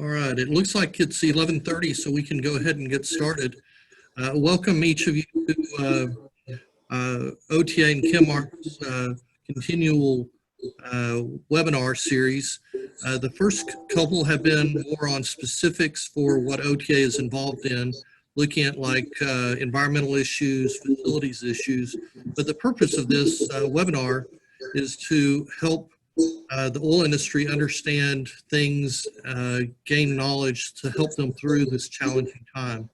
All right, it looks like it's 11:30, so we can go ahead and get started. Welcome each of you to OTA and ChemArt's continual webinar series. The first couple have been more on specifics for what OTA is involved in, looking at like environmental issues, facilities issues. But the purpose of this webinar is to help the oil industry understand things, gain knowledge to help them through this challenging time.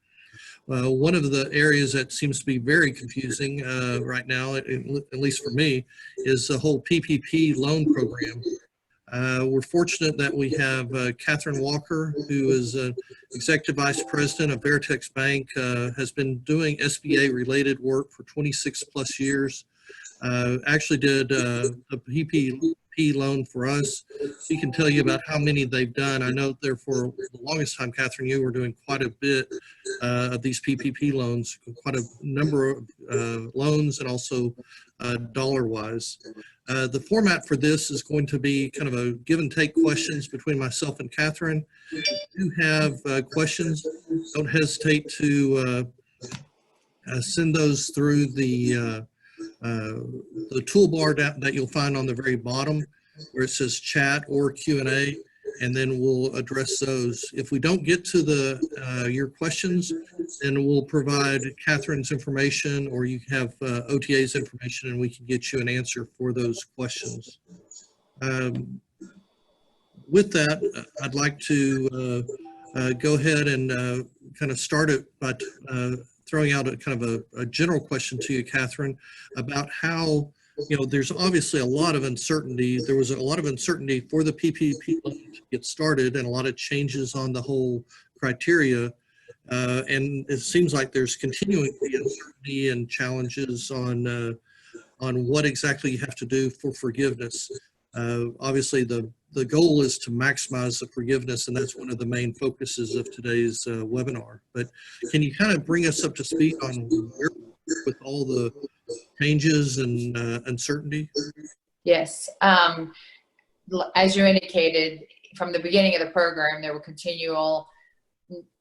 One of the areas that seems to be very confusing right now, at least for me, is the whole PPP loan program. We're fortunate that we have Kathryn Walker, who is Executive Vice President of Veritex Bank, has been doing SBA related work for 26 plus years. Actually did the PPP loan for us. She can tell you about how many they've done. I know there for the longest time, Kathryn, you were doing quite a bit of these PPP loans, quite a number of loans, and also dollar-wise. The format for this is going to be kind of a give and take questions between myself and Kathryn. If you have questions, don't hesitate to send those through the toolbar that you'll find on the very bottom where it says chat or Q&A, and then we'll address those. If we don't get to your questions, then we'll provide Kathryn's information, or you have OTA's information, and we can get you an answer for those questions. With that, I'd like to go ahead and kind of start it by throwing out a kind of a general question to you, Kathryn, about how, there's obviously a lot of uncertainty. There was a lot of uncertainty for the PPP loan to get started, and a lot of changes on the whole criteria. And it seems like there's continuing uncertainty and challenges on what exactly you have to do for forgiveness. Obviously, the goal is to maximize the forgiveness, and that's one of the main focuses of today's webinar. But can you kind of bring us up to speed on where with all the changes and uncertainty? Yes. As you indicated, from the beginning of the program, there were continual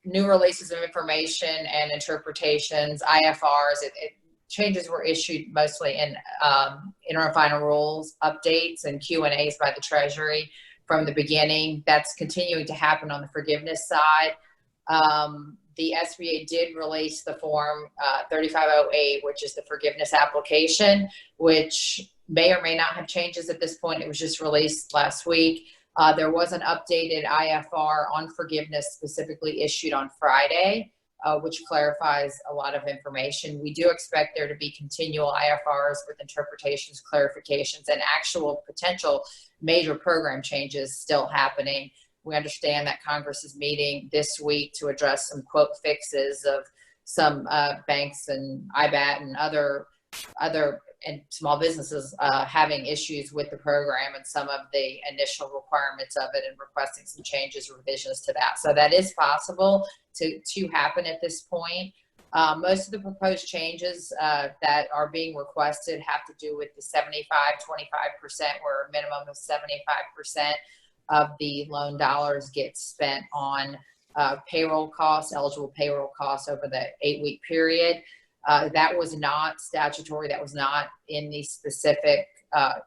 new releases of information and interpretations, IFRs. Changes were issued mostly in interim final rules, updates, and Q&As by the Treasury from the beginning. That's continuing to happen on the forgiveness side. The SBA did release the form 3508, which is the forgiveness application, which may or may not have changes at this point. It was just released last week. There was an updated IFR on forgiveness specifically issued on Friday, which clarifies a lot of information. We do expect there to be continual IFRs with interpretations, clarifications, and actual potential major program changes still happening. We understand that Congress is meeting this week to address some quote fixes of some banks and IBAT and other and small businesses having issues with the program and some of the initial requirements of it, and requesting some changes or revisions to that. So that is possible to happen at this point. Most of the proposed changes that are being requested have to do with the 75-25%, where a minimum of 75% of the loan dollars get spent on payroll costs, eligible payroll costs over the 8-week period. That was not statutory. That was not in the specific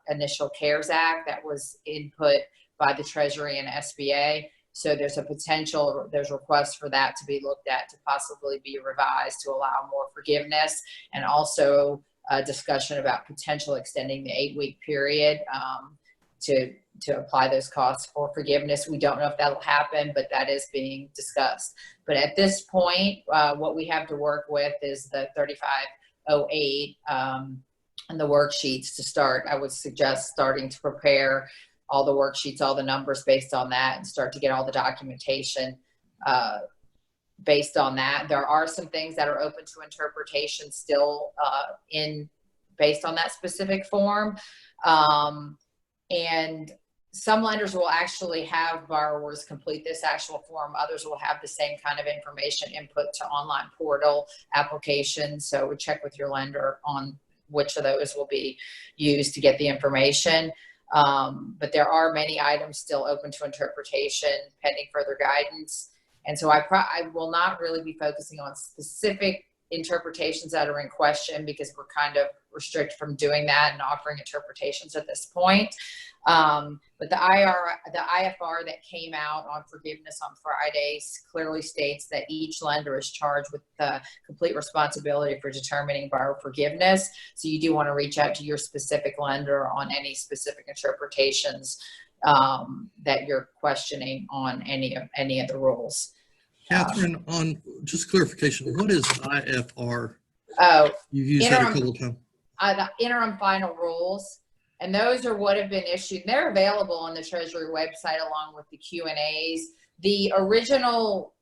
initial CARES Act. That was input by the Treasury and SBA. So there's requests for that to be looked at, to possibly be revised to allow more forgiveness, and also a discussion about potential extending the 8-week period to apply those costs for forgiveness. We don't know if that'll happen, but that is being discussed. But at this point, what we have to work with is the 3508 and the worksheets to start. I would suggest starting to prepare all the worksheets, all the numbers based on that, and start to get all the documentation based on that. There are some things that are open to interpretation still based on that specific form. And some lenders will actually have borrowers complete this actual form. Others will have the same kind of information input to online portal applications. So check with your lender on which of those will be used to get the information. But there are many items still open to interpretation pending further guidance. And so I will not really be focusing on specific interpretations that are in question, because we're kind of restricted from doing that and offering interpretations at this point. But the IFR that came out on forgiveness on Fridays clearly states that each lender is charged with the complete responsibility for determining borrower forgiveness. So you do want to reach out to your specific lender on any specific interpretations that you're questioning on any of the rules. Kathryn, on just clarification, what is IFR? Oh, You've used that a couple of times. The interim final rules, and those are what have been issued. They're available on the Treasury website along with the Q&As. The original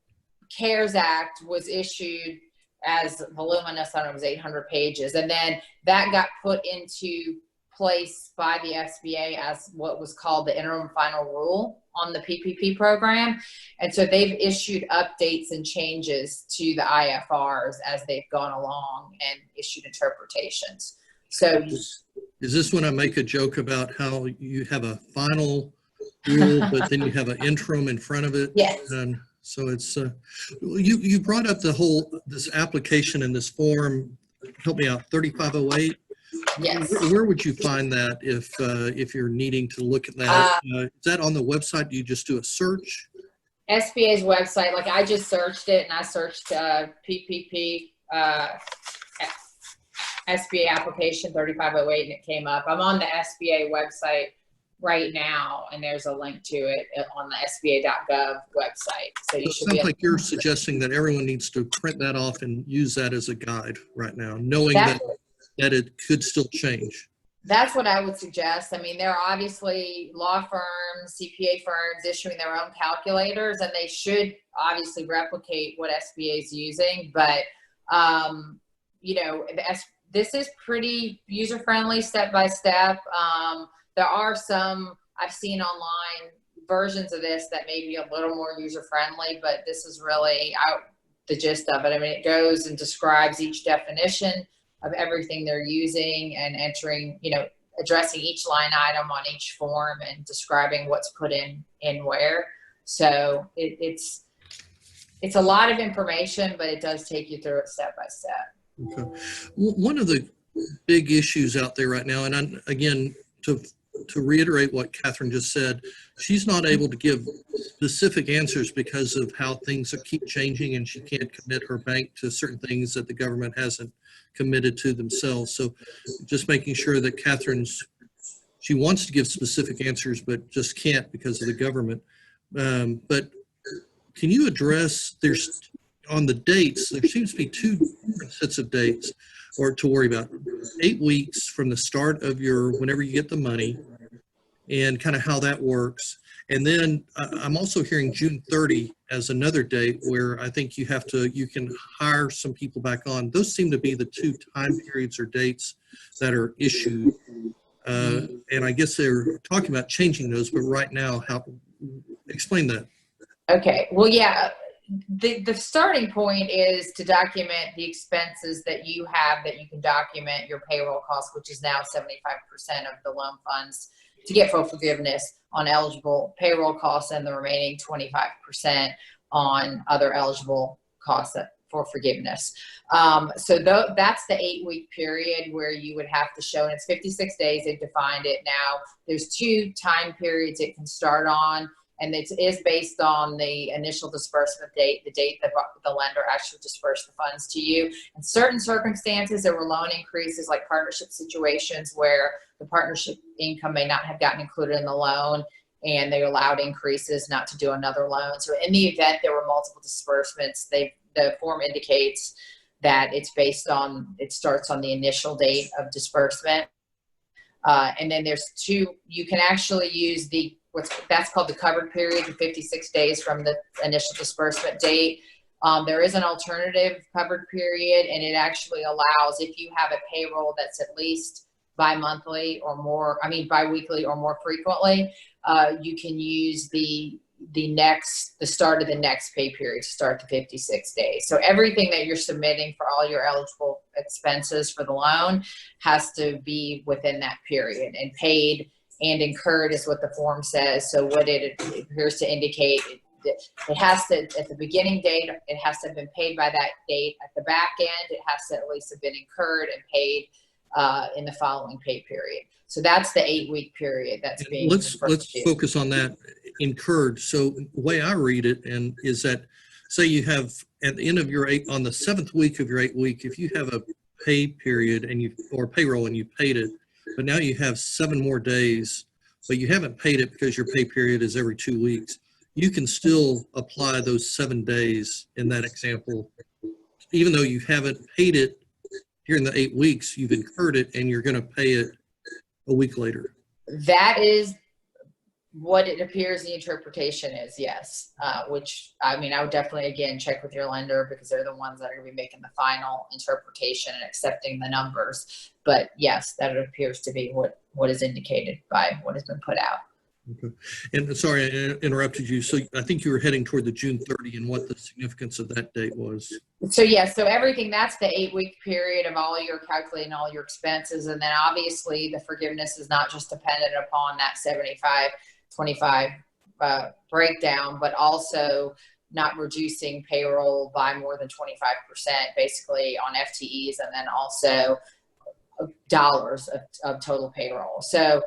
CARES Act was issued as voluminous, I don't know, it was 800 pages, and then that got put into place by the SBA as what was called the interim final rule on the PPP program. And so they've issued updates and changes to the IFRs as they've gone along and issued interpretations. So is this when I make a joke about how you have a final rule, but then you have an interim in front of it? Yes. And so it's, you brought up this application in this form, help me out, 3508. Yes. Where would you find that if you're needing to look at that? Is that on the website? Do you just do a search? SBA's website, like I just searched it, and I searched PPP SBA application 3508, and it came up. I'm on the SBA website right now, and there's a link to it on the SBA.gov website. So you should. Sounds like you're suggesting that everyone needs to print that off and use that as a guide right now, knowing that it could still change. That's what I would suggest. I mean, there are obviously law firms, CPA firms issuing their own calculators, and they should obviously replicate what SBA is using. But, you know, this is pretty user-friendly, step-by-step. There are some I've seen online versions of this that may be a little more user-friendly, but this is really the gist of it. I mean, it goes and describes each definition of everything they're using and entering, you know, addressing each line item on each form and describing what's put in where. So it's a lot of information, but it does take you through it step by step. Okay. One of the big issues out there right now, and again, to reiterate what Kathryn just said, she's not able to give specific answers because of how things keep changing, and she can't commit her bank to certain things that the government hasn't committed to themselves. So just making sure that she wants to give specific answers, but just can't because of the government. But can you address, on the dates, there seems to be two different sets of dates or to worry about. 8 weeks from the start of whenever you get the money, and kind of how that works. And then I'm also hearing June 30 as another date where I think you can hire some people back on. Those seem to be the two time periods or dates that are issued. And I guess they're talking about changing those, but right now, explain that. Okay. Well, yeah. The starting point is to document the expenses that you have, that you can document your payroll costs, which is now 75% of the loan funds to get full forgiveness on eligible payroll costs, and the remaining 25% on other eligible costs for forgiveness. So that's the 8-week period where you would have to show, and it's 56 days. They've defined it now. There's 2 time periods it can start on. And it is based on the initial disbursement date, the date that the lender actually dispersed the funds to you. In certain circumstances, there were loan increases, like partnership situations where the partnership income may not have gotten included in the loan, and they allowed increases not to do another loan. So in the event there were multiple disbursements, the form indicates that it starts on the initial date of disbursement. And then there's 2, you can actually use that's called the covered period, the 56 days from the initial disbursement date. There is an alternative covered period, and it actually allows, if you have a payroll that's at least bi-weekly or more frequently, you can use the start of the next pay period to start the 56 days. So everything that you're submitting for all your eligible expenses for the loan has to be within that period and paid and incurred is what the form says. So what it appears to indicate, it has to, at the beginning date, it has to have been paid by that date. At the back end, it has to at least have been incurred and paid in the following pay period. So that's the 8-week period that's being let's to. focus on that incurred. So the way I read it is that, say you have at the end of your on the 7th week of your 8 week, if you have a pay period or payroll and you paid it, but now you have 7 more days, but you haven't paid it because your pay period is every 2 weeks, you can still apply those 7 days in that example, even though you haven't paid it during the 8 weeks, you've incurred it and you're going to pay it a week later. That is what it appears the interpretation is, yes. Which, I mean, I would definitely, again, check with your lender because they're the ones that are going to be making the final interpretation and accepting the numbers. But yes, that appears to be what is indicated by what has been put out. Okay. And sorry, I interrupted you. So I think you were heading toward the June 30 and what the significance of that date was. So yes, so everything, that's the 8-week period of all your calculating all your expenses. And then obviously the forgiveness is not just dependent upon that 75-25 breakdown, but also not reducing payroll by more than 25% basically on FTEs, and then also dollars of total payroll. So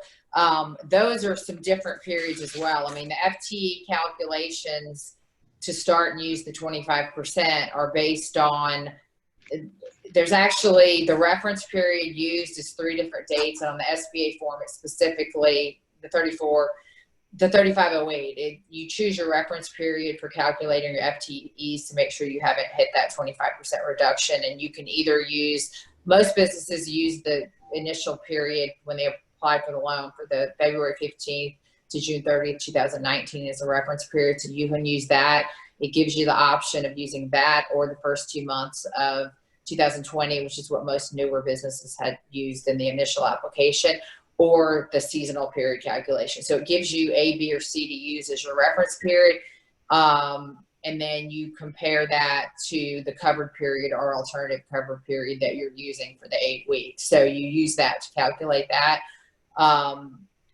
those are some different periods as well. I mean, the FTE calculations to start and use the 25% are based on, there's actually the reference period used is 3 different dates, and on the SBA form it's specifically the 3508. You choose your reference period for calculating your FTEs to make sure you haven't hit that 25% reduction, and you can either use, most businesses use the initial period when they applied for the loan for the February 15th to June 30th, 2019 as a reference period. So you can use that. It gives you the option of using that or the first 2 months of 2020, which is what most newer businesses had used in the initial application, or the seasonal period calculation. So it gives you A, B, or C to use as your reference period. And then you compare that to the covered period or alternative covered period that you're using for the 8 weeks. So you use that to calculate that.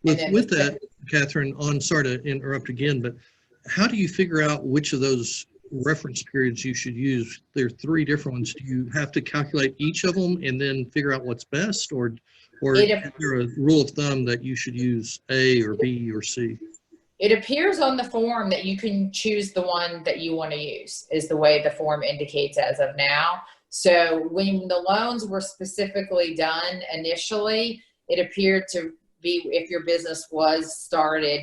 With that, Kathryn, sorry to interrupt again, but how do you figure out which of those reference periods you should use? There are 3 different ones. Do you have to calculate each of them and then figure out what's best, or is there a rule of thumb that you should use A or B or C? It appears on the form that you can choose the one that you want to use, is the way the form indicates as of now. So when the loans were specifically done initially, it appeared to be, if your business was started,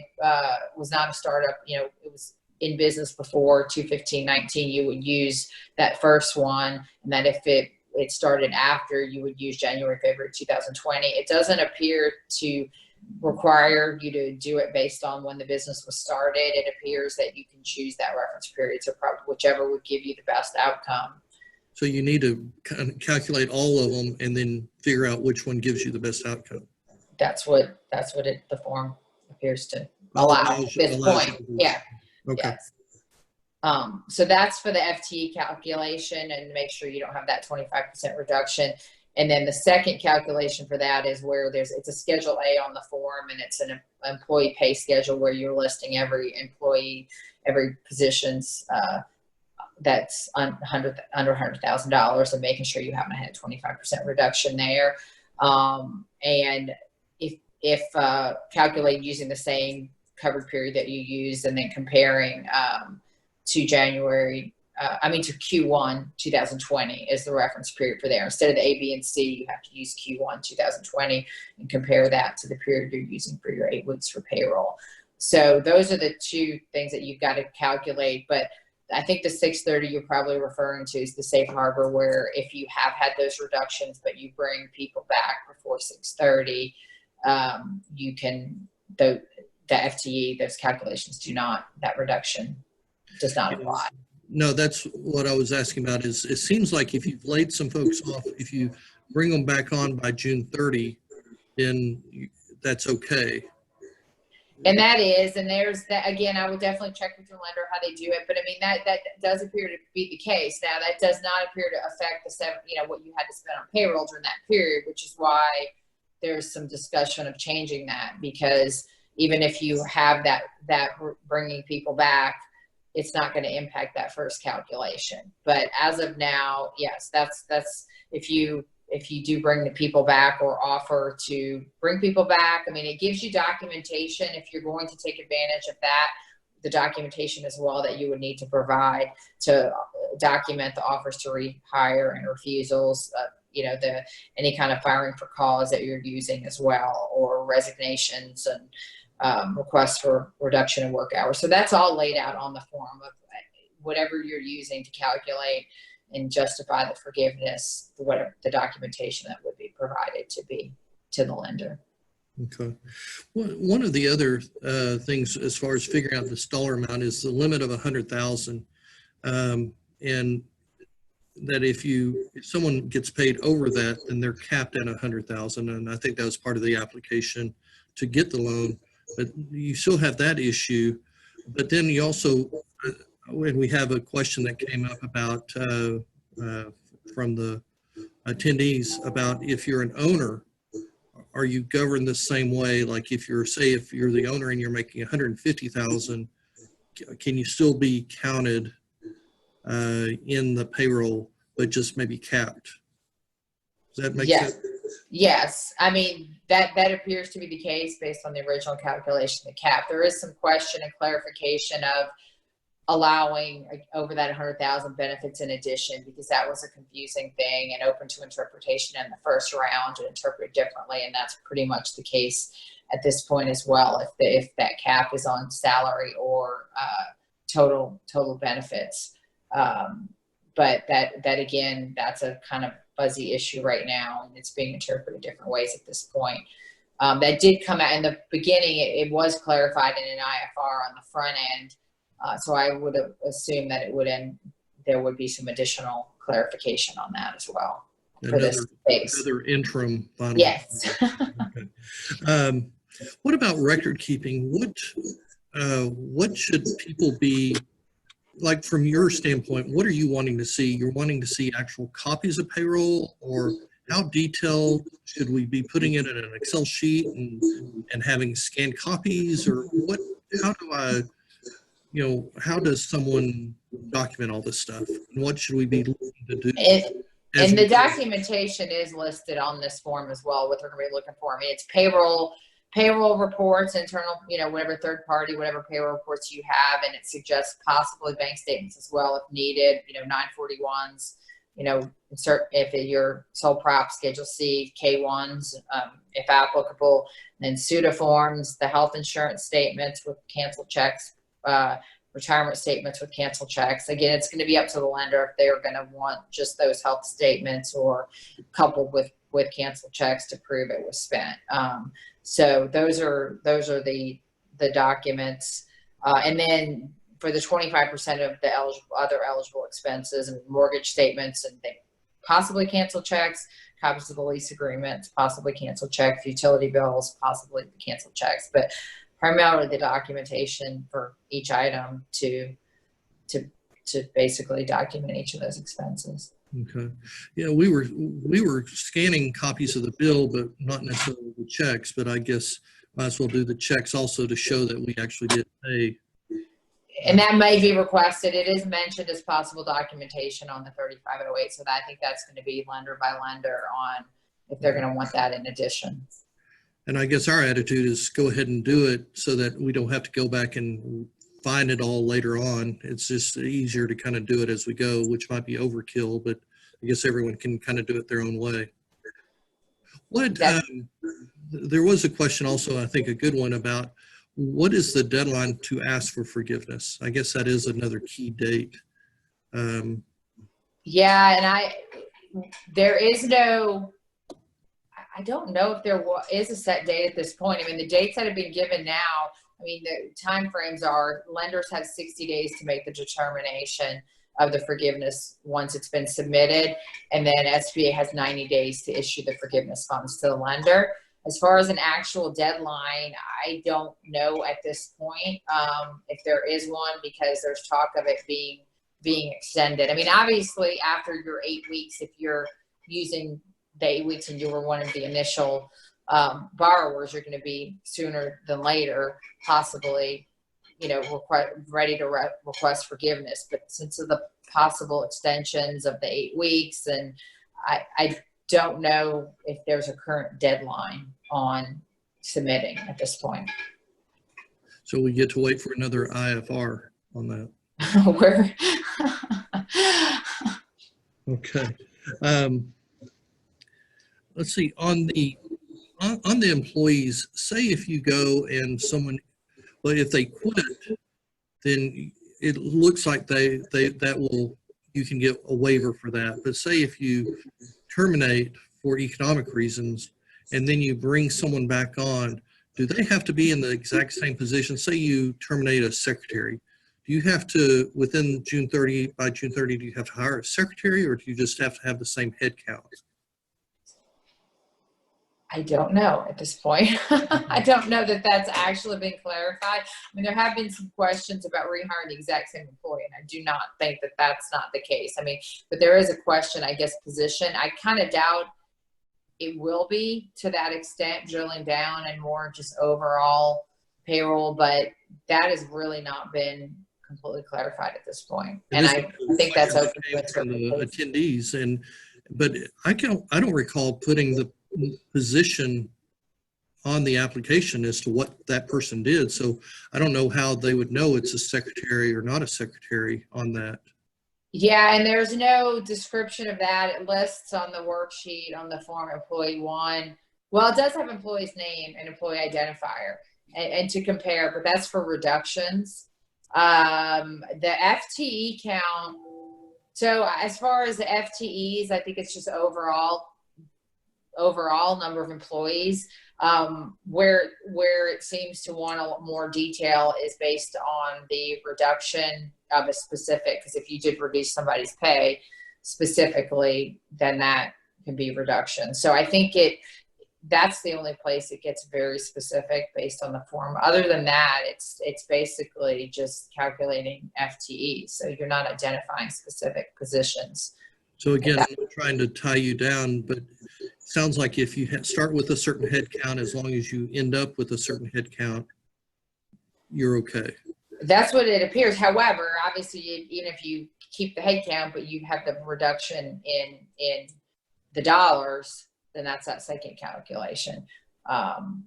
was not a startup, it was in business before 2/15/19, you would use that first one, and that if it started after, you would use January, February 2020. It doesn't appear to require you to do it based on when the business was started. It appears that you can choose that reference period, so probably whichever would give you the best outcome. So you need to kind of calculate all of them and then figure out which one gives you the best outcome. That's what the form appears to allow at this point. Yeah. Okay. Yes. So that's for the FTE calculation, and make sure you don't have that 25% reduction. And then the second calculation for that is where it's a Schedule A on the form, and it's an employee pay schedule where you're listing every employee, every position's that's under $100,000, and making sure you haven't had a 25% reduction there. And if calculated using the same covered period that you used, and then comparing to to Q1 2020 is the reference period for there. Instead of the A, B, and C, you have to use Q1 2020 and compare that to the period you're using for your 8 weeks for payroll. So those are the 2 things that you've got to calculate. But I think the 630 you're probably referring to is the safe harbor, where if you have had those reductions, but you bring people back before 630, you can, the FTE, those calculations that reduction does not apply. No, that's what I was asking about. Is it seems like if you've laid some folks off, if you bring them back on by June 30, then that's okay. And that is, and there's that, again, I would definitely check with your lender how they do it. But I mean, that does appear to be the case. Now, that does not appear to affect what you had to spend on payroll during that period, which is why there's some discussion of changing that, because even if you have that bringing people back, it's not going to impact that first calculation. But as of now, yes, that's if you do bring the people back or offer to bring people back, I mean, it gives you documentation if you're going to take advantage of that, the documentation as well that you would need to provide to document the offers to rehire and refusals, any kind of firing for cause that you're using as well, or resignations and requests for reduction in work hours. So that's all laid out on the form of whatever you're using to calculate and justify the forgiveness, whatever the documentation that would be provided to the lender. Okay. Well, one of the other things as far as figuring out this dollar amount is the limit of 100,000, and that if someone gets paid over that, then they're capped at 100,000, and I think that was part of the application to get the loan. But you still have that issue. But then you also, when we have a question that came up about from the attendees about if you're an owner, are you governed the same way? Like if you're the owner and you're making 150,000, can you still be counted in the payroll, but just maybe capped? Does that make sense? Yes. I mean, that appears to be the case based on the original calculation, the cap. There is some question and clarification of allowing over that 100,000 benefits in addition, because that was a confusing thing and open to interpretation in the first round and interpreted differently. And that's pretty much the case at this point as well, if that cap is on salary or total benefits. But that again, that's a kind of fuzzy issue right now, and it's being interpreted different ways at this point. That did come out in the beginning. It was clarified in an IFR on the front end. So I would assume that there would be some additional clarification on that as well. Another interim final. Yes. Okay. What about record keeping? What should people be like from your standpoint? What are you wanting to see? You're wanting to see actual copies of payroll, or how detailed should we be putting it in an Excel sheet and having scanned copies, or what? How does someone document all this stuff, and what should we be looking to do? And the documentation is listed on this form as well, what they're going to be looking for. I mean, it's payroll reports, internal, whatever third party, whatever payroll reports you have, and it suggests possibly bank statements as well if needed, 941s, insert if you're sole prop, Schedule C, K1s, if applicable, and then SUTA forms, the health insurance statements with canceled checks, retirement statements with canceled checks. Again, it's going to be up to the lender if they're going to want just those health statements or coupled with canceled checks to prove it was spent. So those are the documents. And then for the 25% of the other eligible expenses and mortgage statements and possibly canceled checks, copies of the lease agreements, possibly canceled checks, utility bills, possibly canceled checks, but primarily the documentation for each item to basically document each of those expenses. Okay. Yeah, we were scanning copies of the bill, but not necessarily the checks, but I guess might as well do the checks also to show that we actually did pay. And that may be requested. It is mentioned as possible documentation on the 3508. So I think that's going to be lender by lender on if they're going to want that in addition. And I guess our attitude is go ahead and do it so that we don't have to go back and find it all later on. It's just easier to kind of do it as we go, which might be overkill, but I guess everyone can kind of do it their own way. There was a question also, I think a good one, about what is the deadline to ask for forgiveness? I guess that is another key date. Yeah, and there is no, I don't know if there is a set date at this point. I mean, the dates that have been given now, I mean, the time frames are lenders have 60 days to make the determination of the forgiveness once it's been submitted. And then SBA has 90 days to issue the forgiveness funds to the lender. As far as an actual deadline, I don't know at this point if there is one, because there's talk of it being extended. I mean, obviously after your 8 weeks, if you're using the 8 weeks and you were one of the initial borrowers are going to be sooner than later, possibly, ready to request forgiveness. But since of the possible extensions of the 8 weeks, and I don't know if there's a current deadline on submitting at this point. So we get to wait for another IFR on that. Where? Okay. Let's see, on the employees, say if you go and someone, well, if they quit, then it looks like you can get a waiver for that. But say if you terminate for economic reasons and then you bring someone back on, do they have to be in the exact same position? Say you terminate a secretary. Do you have to, by June 30, do you have to hire a secretary, or do you just have to have the same head count? I don't know at this point. I don't know that that's actually been clarified. I mean, there have been some questions about rehiring the exact same employee, and I do not think that that's not the case. I mean, but there is a question, I guess, position. I kind of doubt it will be to that extent, drilling down and more just overall payroll, but that has really not been completely clarified at this point. And I think that's open to interpretation. The attendees, but I don't recall putting the position on the application as to what that person did. So I don't know how they would know it's a secretary or not a secretary on that. Yeah, and there's no description of that. It lists on the worksheet on the form employee 1. Well, it does have employee's name and employee identifier and to compare, but that's for reductions. The FTE count. So as far as the FTEs, I think it's just overall number of employees. Where it seems to want a lot more detail is based on the reduction of a specific, because if you did reduce somebody's pay specifically, then that can be reduction. So I think that's the only place it gets very specific based on the form. Other than that, it's basically just calculating FTE. So you're not identifying specific positions. So again, I'm not trying to tie you down, but it sounds like if you start with a certain head count, as long as you end up with a certain head count, you're okay. That's what it appears. However, obviously, even if you keep the head count, but you have the reduction in the dollars, then that's that second calculation. And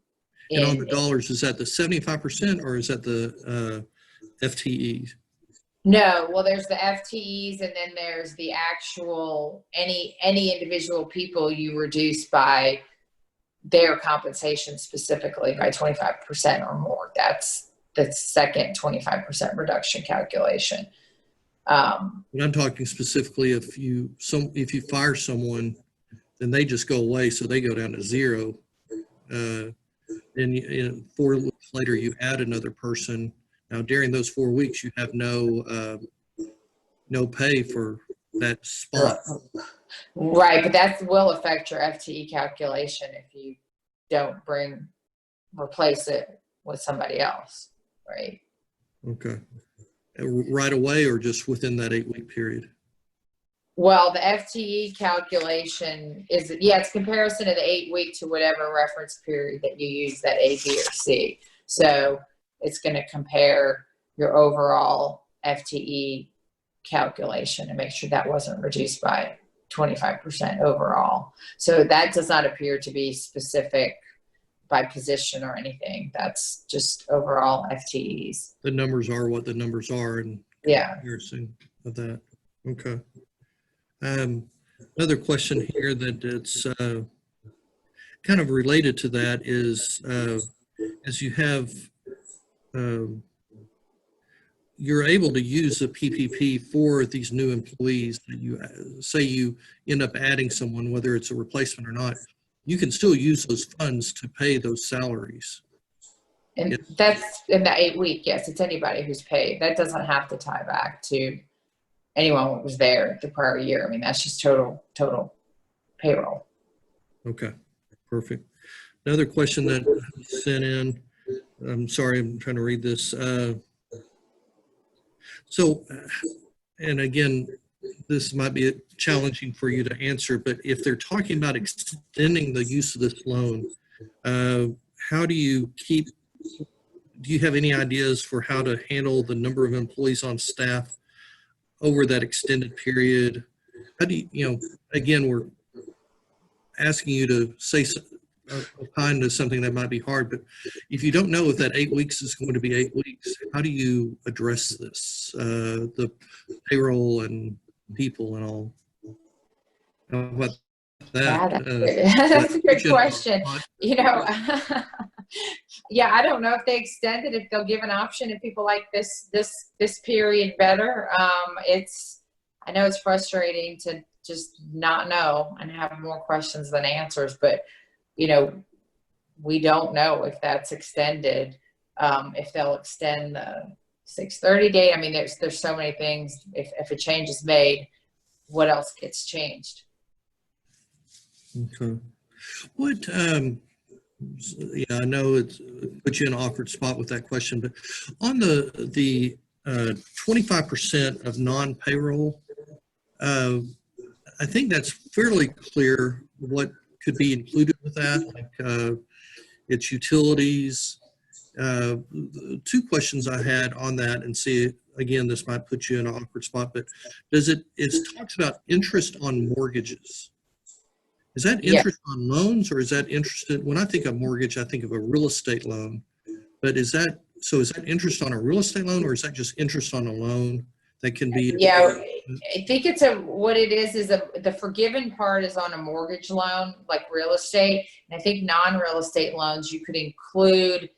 on the dollars, is that the 75% or is that the FTEs? No, well, there's the FTEs, and then there's the actual any individual people you reduce by their compensation specifically by 25% or more. That's the second 25% reduction calculation. And I'm talking specifically if you fire someone, then they just go away, so they go down to zero. Then 4 weeks later, you add another person. Now, during those 4 weeks, you have no pay for that spot. Right, but that will affect your FTE calculation if you don't replace it with somebody else, right? Okay. Right away or just within that 8-week period? Well, the FTE calculation it's comparison of the 8-week to whatever reference period that you use, that A, B, or C. So it's going to compare your overall FTE calculation and make sure that wasn't reduced by 25% overall. So that does not appear to be specific by position or anything. That's just overall FTEs. The numbers are what the numbers are, and comparison of that. Okay. Another question here that it's kind of related to that is as you have you're able to use the PPP for these new employees that you say you end up adding someone, whether it's a replacement or not, you can still use those funds to pay those salaries. And that's in the 8-week. Yes, it's anybody who's paid. That doesn't have to tie back to anyone who was there the prior year. I mean, that's just total payroll. Okay, perfect. Another question that was sent in. I'm sorry, I'm trying to read this. And again, this might be challenging for you to answer, but if they're talking about extending the use of this loan, How do you keep, do you have any ideas for how to handle the number of employees on staff over that extended period? How do you, again, we're asking you to say opine to something that might be hard, but if you don't know if that 8 weeks is going to be 8 weeks, how do you address this? The payroll and people and all. How about that? Yeah, that's a good question. Yeah, I don't know if they extend it, if they'll give an option, if people like this period better. I know it's frustrating to just not know and have more questions than answers, but we don't know if that's extended, if they'll extend the 6/30 date. I mean, there's so many things. If a change is made, what else gets changed? Okay. What, I know it's put you in an awkward spot with that question, but on the 25% of non-payroll, I think that's fairly clear what could be included with that, like its utilities. Two questions I had on that, and see, again, this might put you in an awkward spot, but it talks about interest on mortgages. Is that interest on loans, or is that when I think of mortgage, I think of a real estate loan, but is that interest on a real estate loan, or is that just interest on a loan that can be? Yeah, I think what it is the forgiven part is on a mortgage loan, like real estate. And I think non-real estate loans, you could include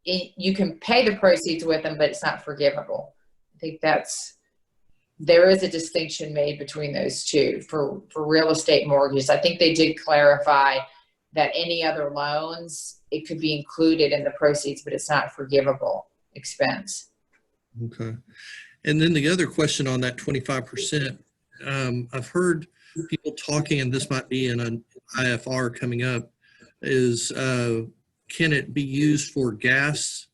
you can pay the proceeds with them, but it's not forgivable. I think there is a distinction made between those two for real estate mortgages. I think they did clarify that any other loans, it could be included in the proceeds, but it's not forgivable expense. Okay. And then the other question on that 25%, I've heard people talking, and this might be in an IFR coming up, is can it be used for gas?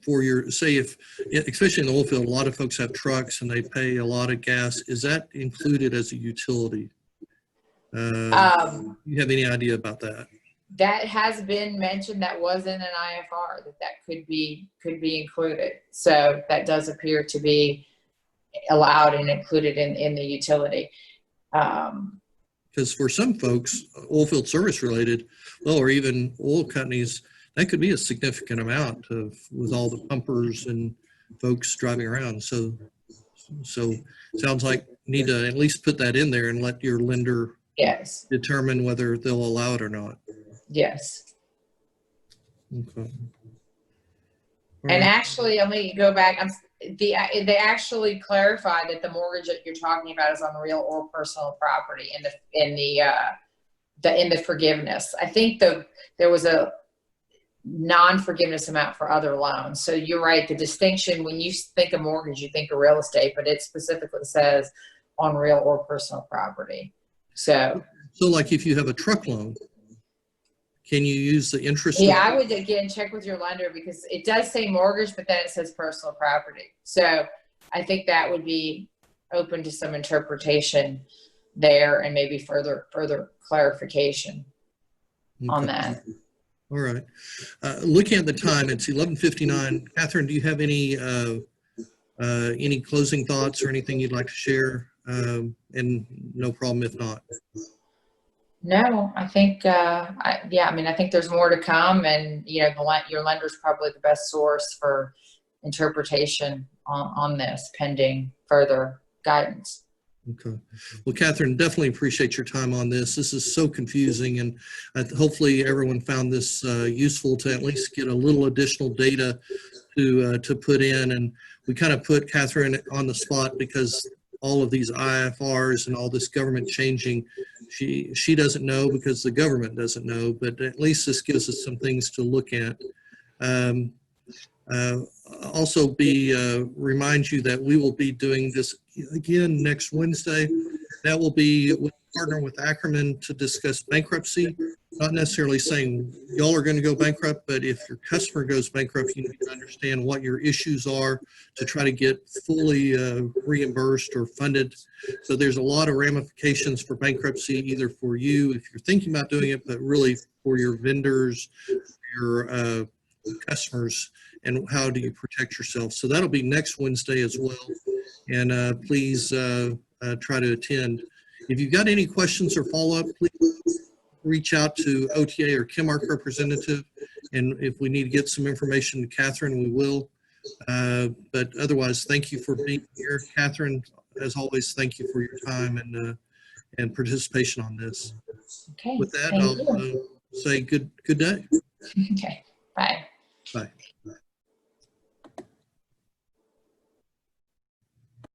For your, say, especially in the oil field, a lot of folks have trucks and they pay a lot of gas. Is that included as a utility? You have any idea about that? That has been mentioned. That was in an IFR that could be included. So that does appear to be allowed and included in the utility. Because for some folks, oilfield service related, or even oil companies, that could be a significant amount with all the pumpers and folks driving around. So sounds like you need to at least put that in there and let your lender determine whether they'll allow it or not. Yes. Okay. And actually, let me go back. They actually clarified that the mortgage that you're talking about is on real or personal property in the forgiveness. I think there was a non-forgiveness amount for other loans. So you're right. The distinction, when you think of mortgage, you think of real estate, but it specifically says on real or personal property. So like if you have a truck loan, can you use the interest? Yeah, I would again check with your lender, because it does say mortgage, but then it says personal property. So I think that would be open to some interpretation there, and maybe further clarification on that. All right. Looking at the time, it's 11:59. Kathryn, do you have any closing thoughts or anything you'd like to share? And no problem if not. No, I think, I think there's more to come, and your lender's probably the best source for interpretation on this, pending further guidance. Okay. Well, Kathryn, definitely appreciate your time on this. This is so confusing, and hopefully everyone found this useful to at least get a little additional data to put in. And we kind of put Kathryn on the spot because all of these IFRs and all this government changing, she doesn't know because the government doesn't know, but at least this gives us some things to look at. Also remind you that we will be doing this again next Wednesday. That will be partner with Ackerman to discuss bankruptcy. not necessarily saying y'all are going to go bankrupt, but if your customer goes bankrupt, you need to understand what your issues are to try to get fully reimbursed or funded. So there's a lot of ramifications for bankruptcy, either for you if you're thinking about doing it, but really for your vendors, your customers, and how do you protect yourself. So that'll be next Wednesday as well. And please try to attend. If you've got any questions or follow-up, please reach out to OTA or Chemark representative. And if we need to get some information to Kathryn, we will. But otherwise, thank you for being here. Kathryn, as always, thank you for your time and participation on this. Okay. With that, Thank I'll you. say good day. Okay. Bye.